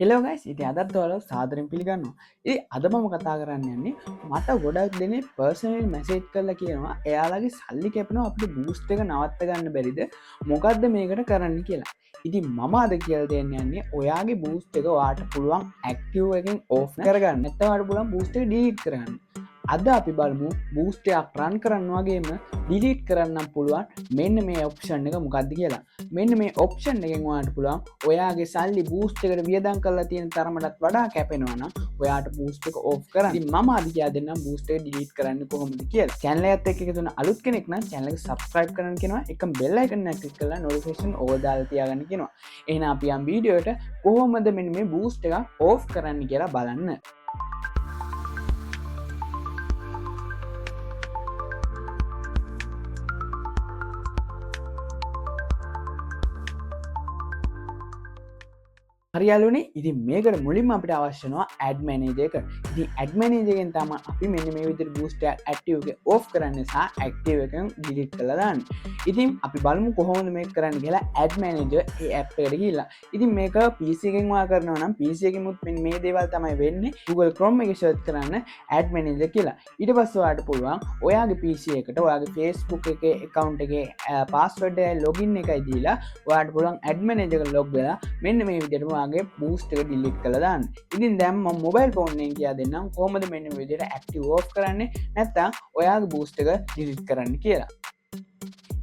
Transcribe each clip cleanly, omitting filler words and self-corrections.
Hello guys ඉතින් අදත් ඔයාලව සාදරයෙන් පිළිගන්නවා. ඉතින් අද මම කතා කරන්න යන්නේ මට ගොඩක් දෙනෙක් පර්සනලි මැසේජ් කරලා කියනවා එයාලගේ සල්ලි කැපෙනවා අපිට බූස්ට් එක නවත්ත ගන්න බැරිද? මොකද්ද මේකට කරන්න කියලා. ඉතින් මම අද කියලා දෙන්න යන්නේ ඔයාගේ බූස්ට් එක ඔයාට පුළුවන් ඇක්ටිව් එකෙන් ඕෆ් කරගන්න. නැත්නම් ඔයාට පුළුවන් බූස්ට් එක ඩිලීට් කරගන්න. අද අපි බලමු බූස්ට් එකක් රන් කරන්න වගේම ඩිලීට් කරන්න පුළුවන් මෙන්න මේ ඔප්ෂන් එක මොකක්ද කියලා. මෙන්න මේ ඔප්ෂන් එකෙන් ඔයාට පුළුවන් ඔයාගේ සල්ලි බූස්ට් එකට වියදම් කරලා තියෙන තරමටත් වඩා කැපෙනවා නම් ඔයාට බූස්ට් එක ඕෆ් කරන්න. ඉතින් මම අද කියලා දෙන්නම් බූස්ට් එක ඩිලීට් කරන්න කොහොමද කියලා. channel එකත් එක්ක එකතු වෙන අලුත් කෙනෙක් නම් channel එක subscribe කරන්න කියනවා. එකම bell icon එක click කරලා notification ඕල් දාලා තියාගන්න කියනවා. එහෙනම් අපි යම් වීඩියෝ එකට කොහොමද මෙන්න මේ බූස්ට් එක ඕෆ් කරන්න කියලා බලන්න. හරියාලුනේ ඉතින් මේකට මුලින්ම අපිට අවශ්‍ය වෙනවා ඇඩ් මැනේජර් එක. ඉතින් ඇඩ් මැනේජර් එකෙන් තමයි අපි මෙන්න මේ විදිහට බූස්ට් එක ඇක්ටිව් එක ඕෆ් කරන්න සහ ඇක්ටිව් එකෙන් ඩිලීට් කරලා දාන්න. ඉතින් අපි බලමු කොහොමද මේක කරන්න කියලා ඇඩ් මැනේජර් ඒ ඇප් එකට ගිහිල්ලා. ඉතින් මේක PC එකෙන් ඔයා කරනවා නම් PC එකෙමුත් මෙන්න මේ දේවල් තමයි වෙන්නේ. Google Chrome එකේ සර්ච් කරන්න ඇඩ් මැනේජර් කියලා. ඊට පස්සේ ඔයාට පුළුවන් ඔයාගේ PC එකට ඔයාගේ Facebook එකේ account එකේ password එකයි login එකයි දීලා ඔයාට පුළුවන් ඇඩ් මැනේජර් එක log වෙලා මෙන්න මේ විදිහට බූස්ට් එක ඩිලීට් කරලා දාන්න. ඉතින් දැන් මම මොබයිල් ෆෝන් එකෙන් කියලා දෙන්නම් කොහොමද මෙන්න මේ විදිහට ඇක්ටිව් ඕෆ් කරන්නේ නැත්නම් ඔයාගේ බූස්ට් එක ඩිලීට් කරන්න කියලා.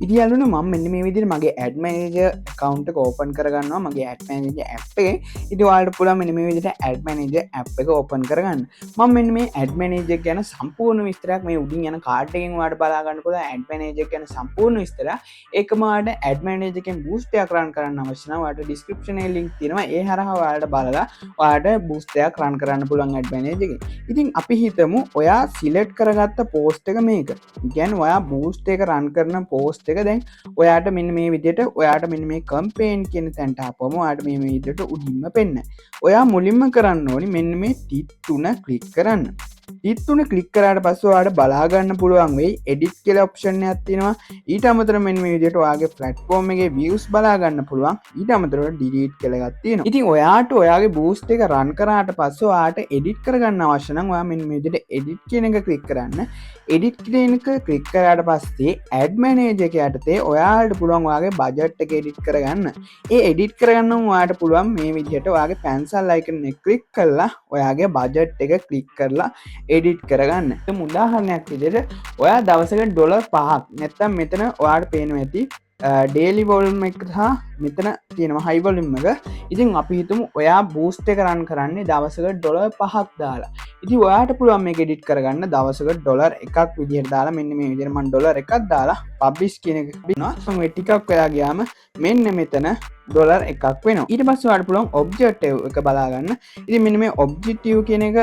ඉතින් යාළුවනේ මම මෙන්න මේ විදිහට මගේ ඇඩ් මැනේජර් account එක ඕපන් කරගන්නවා මගේ ඇඩ් මැනේජර් app එකේ. ඉතින් ඔයාලට පුළුවන් මෙන්න මේ විදිහට ඇඩ් මැනේජර් app එක ඕපන් කරගන්න. මම මෙන්න මේ ඇඩ් මැනේජර් ගැන සම්පූර්ණ විස්තරයක් මේ උඩින් යන කාඩ් එකෙන් ඔයාලට බලා ගන්න පුළුවන් ඇඩ් මැනේජර් ගැන සම්පූර්ණ විස්තරය. ඒකම ඔයාලට ඇඩ් මැනේජර් එකෙන් බූස්ට් එකක් රන් කරන්න අවශ්‍ය නම් ඔයාලට description එකේ link තියෙනවා. ඒ හරහා ඔයාලට බලලා ඔයාලට බූස්ට් එකක් රන් කරන්න පුළුවන් ඇඩ් මැනේජර් එකෙන්. ඉතින් අපි හිතමු ඔයා සිලෙක්ට් කරගත්ත පෝස්ට් එක මේක. කියන්නේ ඔයා බූස්ට් එක රන් කරන පෝස්ට් එක දැන් ඔයාට මෙන්න මේ විදිහට ඔයාට මෙන්න මේ කම්පේන් කියන තැනට ආපුවම ඔයාට මේ විදිහට උඩින්ම පෙන්න. ඔයා මුලින්ම කරන්න ඕනි මෙන්න මේ ටික් 3 ක්ලික් කරන්න. ටික් 3 ක්ලික් කරාට පස්සේ ඔයාට බලා ගන්න පුළුවන් වෙයි එඩිට් කියලා ඔප්ෂන් එකක් තියෙනවා. ඊට අමතරව මෙන්න මේ විදිහට ඔයාගේ platform එකේ views බලා ගන්න පුළුවන්. ඊට අමතරව delete කියලා එකක් තියෙනවා. ඉතින් ඔයාට ඔයාගේ boost එක run කරාට පස්සේ ඔයාට edit කරගන්න අවශ්‍ය නම් ඔයා මෙන්න මේ විදිහට edit කියන එක ක්ලික් කරන්න. edit කියන එක ක්ලික් කරාට පස්සේ add manager එක යටතේ ඔයාලට පුළුවන් ඔයාගේ budget එක edit කරගන්න. ඒ edit කරගන්න ඔයාට පුළුවන් මේ විදිහට ඔයාගේ pencil icon එක ක්ලික් කරලා ඔයාගේ budget එක ක්ලික් කරලා edit කරගන්න. උදාහරණයක් විදිහට ඔයා දවසකට $5ක් නැත්තම් මෙතන ඔයාට පේනවා ඇති daily volume එක සහ මෙතන තියෙනවා high volume එක. ඉතින් අපි හිතමු ඔයා boost එක run කරන්නේ දවසකට $5ක් දාලා. ඉතින් ඔයාට පුළුවන් මේක edit කරගන්න දවසකට $1ක් විදිහට දාලා මෙන්න මේ විදිහට මම $1ක් දාලා publish කියන එක දිනවා. මේ ටිකක් වෙලා ගියාම මෙන්න මෙතන $1ක් වෙනවා. ඊට පස්සේ ඔයාට පුළුවන් objective එක බලා ගන්න. ඉතින් මෙන්න මේ objective කියන එක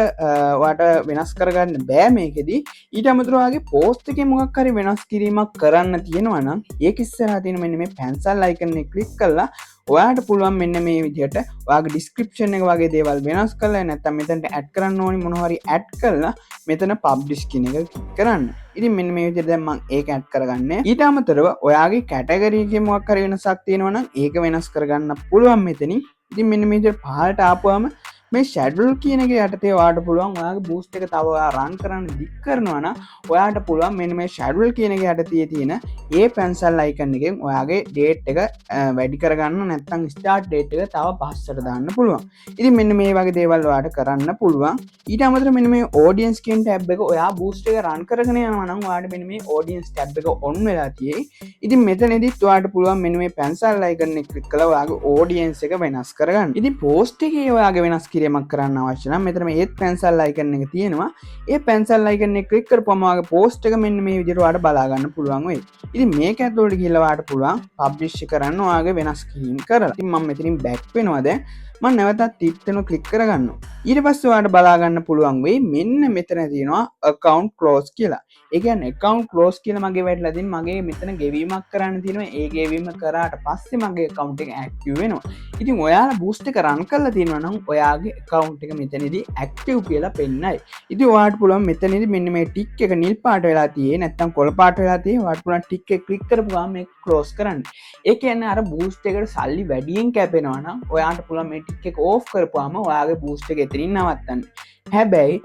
ඔයාට වෙනස් කරගන්න බෑ මේකෙදි. ඊට අමතරව ඔයාගේ post එකේ මොකක් හරි වෙනස් කිරීමක් කරන්න තියෙනවා නම් ඒක ඉස්සරහා තියෙන මෙන්න මේ pencil icon එක click කරලා ඔයාට පුළුවන් මෙන්න මේ විදිහට ඔයාගේ description එක වගේ දේවල් වෙනස් කරලා නැත්නම් මෙතනට add කරන්න ඕනි මොනවා හරි add කරලා මෙතන publish කියන එක click කරන්න. ඉතින් මෙන්න මේ විදිහට දැන් මම ඒක add කරගන්නේ. ඊට අමතරව ඔයාගේ category එකේ මොකක් හරි වෙනසක් තියෙනවා නම් ඒක වෙනස් කරගන්න පුළුවන් මෙතනින්. ඉතින් මෙන්න මේ විදිහට පහළට ආපුවම මේ schedule කියන එක යටතේ ඔයාට පුළුවන් ඔයාගේ boost එක තව ඔයා run කරන්න දික් කරනවා නම් ඔයාට පුළුවන් මෙන්න මේ schedule කියන එක යටතේ තියෙන ඒ pencil icon එකෙන් ඔයාගේ date එක වැඩි කරගන්න නැත්නම් start date එක තව පස්සට දාන්න පුළුවන්. ඉතින් මෙන්න මේ වගේ දේවල් ඔයාට කරන්න පුළුවන්. ඊට අමතරව මෙන්න මේ audience කියන tab එක ඔයා boost එක run කරගෙන යනවා නම් ඔයාට මෙන්න මේ audience tab එක on වෙලා තියෙයි. ඉතින් මෙතනදිත් ඔයාට පුළුවන් මෙන්න මේ pencil icon එක click කරලා ඔයාගේ audience එක වෙනස් කරගන්න. ඉතින් post එකේ ඔයාගේ වෙනස් කිරීමක් කරන්න අවශ්‍ය නම් මෙතන මේ pencil icon එක තියෙනවා. ඒ pencil icon එක ක්ලික් කරපුවම ඔයාගේ post එක මෙන්න මේ විදිහට ඔයාලට බලා ගන්න පුළුවන් වෙයි. ඉතින් මේක ඇතුළට ගිහලා ඔයාලට පුළුවන් publish කරන්න ඔයාගේ වෙනස් කිරීම් කරලා. ඉතින් මම මෙතනින් back වෙනවා දැන්. මම නැවතත් ටික් 3 ක්ලික් කරගන්නවා. ඊට පස්සේ ඔයාලට බලා ගන්න පුළුවන් වෙයි මෙන්න මෙතන තියෙනවා account close කියලා. ඒ කියන්නේ account close කියලා මගේ වැටලා තියෙන මගේ මෙතන ගෙවීමක් කරන්න තියෙනවා. ඒ ගෙවීම කරාට පස්සේ මගේ account එක active වෙනවා. ඉතින් ඔයාලා boost එක run කරලා තියෙනවා නම් ඔයාගේ ඔයාගේ account එක මෙතනදී active කියලා පෙන්නයි. ඉතින් ඔයාලට පුළුවන් මෙතනදී මෙන්න මේ tick එක නිල් පාට වෙලා තියෙන්නේ නැත්නම් කොළ පාට වෙලා තියෙන්නේ. ඔයාලට පුළුවන් tick එක click කරපු ගමන් මේක close කරන්න. ඒ කියන්නේ අර boost එකට සල්ලි වැඩියෙන් කැපෙනවා නම් ඔයාලට පුළුවන් මේ tick එක off කරපුවාම ඔයාගේ boost එක එතනින් නවත්තන්න. හැබැයි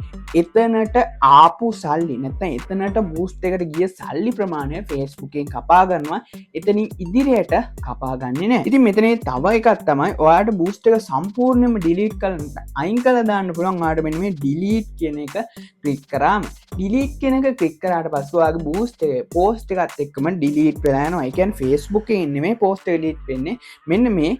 එතනට ආපු සල්ලි නැත්නම් එතනට බූස්ට් එකට ගිය සල්ලි ප්‍රමාණය Facebook එකෙන් කපා ගන්නවා. එතනින් ඉදිරියට කපා ගන්නේ නැහැ. ඉතින් මෙතනේ තව එකක් තමයි ඔයාලට බූස්ට් එක සම්පූර්ණයෙන්ම delete කරන්න අයින් කරලා දාන්න පුළුවන්. ඔයාලට මෙන්න මේ delete කියන එක ක්ලික් කරාම delete කියන එක ක්ලික් කරාට පස්සේ ඔයාගේ බූස්ට් එකේ post එකත් එක්කම delete වෙලා යනවා. ඒ කියන්නේ Facebook එකේ නෙමෙයි post එක delete වෙන්නේ. මෙන්න මේ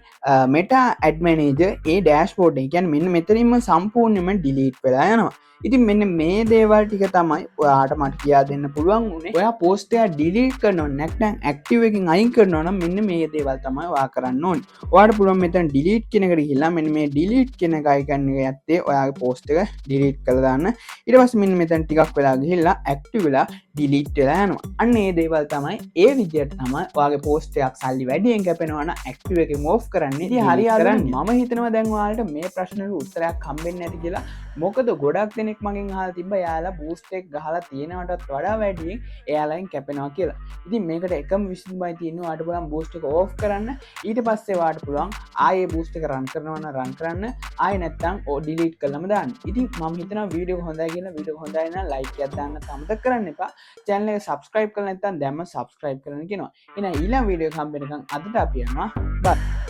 Meta Ad Manager ඒ dashboard එක. කියන්නේ මෙන්න මෙතනින්ම සම්පූර්ණයෙන්ම delete වෙලා යනවා. ඉතින් මෙන්න මේ දේවල් ටික තමයි ඔයාට මට කියා දෙන්න පුළුවන් උනේ. ඔයා post එක delete කරනවා නැත්නම් active එකකින් අයින් කරනවා නම් මෙන්න මේ දේවල් තමයි ඔයා කරන්න ඕනේ. ඔයාට පුළුවන් මෙතන delete කියන එකට ගිහිල්ලා මෙන්න මේ delete කියන එක icon එක යත්තේ ඔයාගේ post එක delete කරලා දාන්න. ඊට පස්සේ මෙන්න මෙතන ටිකක් වෙලා ගිහිල්ලා active වෙලා delete වෙලා යනවා. අන්න ඒ දේවල් තමයි ඒ විදිහට තමයි ඔයාගේ post එකක් සල්ලි වැඩියෙන් කැපෙනවා නම් active එකෙන් off කරන්නේ. ඉතින් හරියට මම හිතනවා දැන් ඔයාලට මේ ප්‍රශ්නෙට උත්තරයක් හම්බෙන්නේ නැති කියලා. මොකද ගොඩක් දෙනෙක් මගෙන් අහලා තිබ්බා යාලා බූස්ට් එක ගහලා තියෙනවටත් වඩා වැඩියෙන් එයාලයින් කැපෙනවා කියලා. ඉතින් මේකට එකම විසඳුමයි තියෙන්නේ ඔයාලට පුළුවන් බූස්ට් එක ඕෆ් කරන්න. ඊට පස්සේ ඔයාලට පුළුවන් ආයේ බූස්ට් එක රන් කරනවා නම් රන් කරන්න. ආයේ නැත්තම් ඩිලීට් කරලම දාන්න. ඉතින් මම හිතනවා වීඩියෝ එක හොඳයි කියලා. වීඩියෝ එක හොඳයි නම් ලයික් එකක් දාන්න අමතක කරන්න එපා. channel එක subscribe කරලා නැත්නම් දැම්ම subscribe කරන්න කියනවා. එහෙනම් ඊළඟ වීඩියෝ එක හම්බ වෙනකන් අදට අපි යනවා. bye.